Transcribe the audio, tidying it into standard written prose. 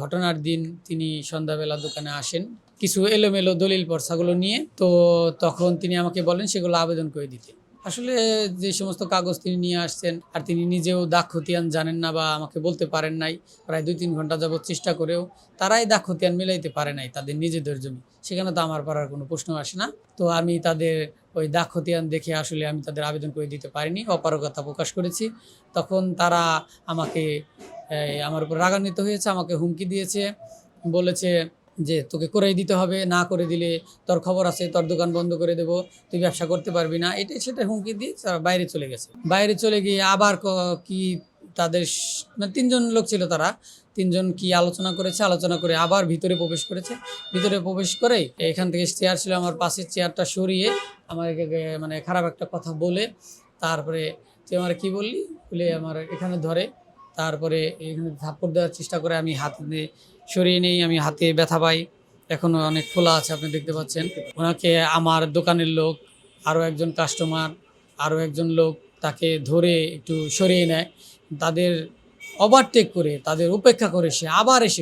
ঘটনার দিন তিনি সন্ধ্যাবেলা দোকানে আসেন কিছু এলোমেলো দলিল পর্চাগুলো নিয়ে। তো তখন তিনি আমাকে বলেন সেগুলো আবেদন করে দিতে। আসলে যে সমস্ত কাগজ তিনি নিয়ে আসছেন আর তিনি নিজেও দাগ খতিয়ান জানেন না বা আমাকে বলতে পারেন নাই, প্রায় 2-3 ঘন্টা যাবৎ চেষ্টা করেও তারাই দাগ খতিয়ান মিলাইতে পারে নাই তাদের নিজেদের জমি। সেখানে তো আমার পারার কোনো প্রশ্ন আসে না। তো আমি তাদের ওই দাগ খতিয়ান দেখে আসলে আমি তাদের আবেদন করে দিতে পারিনি, অপারগতা প্রকাশ করেছি। তখন তারা আমাকে আমার উপর রাগান্বিত হয়েছে, আমাকে হুমকি দিয়েছে, বলেছে যে তোকে করেই দিতে হবে, না করে দিলে তোর খবর আছে, তোর দোকান বন্ধ করে দেবো, তুই ব্যবসা করতে পারবি না, এটাই সেটা হুমকি দিয়ে তারা বাইরে চলে গেছে। বাইরে চলে গিয়ে আবার কি তাদের মানে 3জন লোক ছিল, তারা 3জন কি আলোচনা করেছে, আলোচনা করে আবার ভিতরে প্রবেশ করেছে। ভিতরে প্রবেশ করে এখান থেকে চেয়ার ছিল আমার পাশের চেয়ারটা সরিয়ে আমাকে মানে খারাপ একটা কথা বলে, তারপরে তুই আমার কি বললি বলে আমার এখানে ধরে, তারপরে এখানে থাপ্পড় দেওয়ার চেষ্টা করে। আমি হাত দিয়ে সরিয়ে নেই, আমি হাতে ব্যথা পাই, এখনো অনেক ফোলা আছে, আপনি দেখতে পাচ্ছেন। ওনাকে আমার দোকানের লোক, আরও একজন কাস্টমার, আরও একজন লোক তাকে ধরে একটু সরিয়ে নেয়। তাদের ওভারটেক করে, তাদের উপেক্ষা করে সে আবার এসে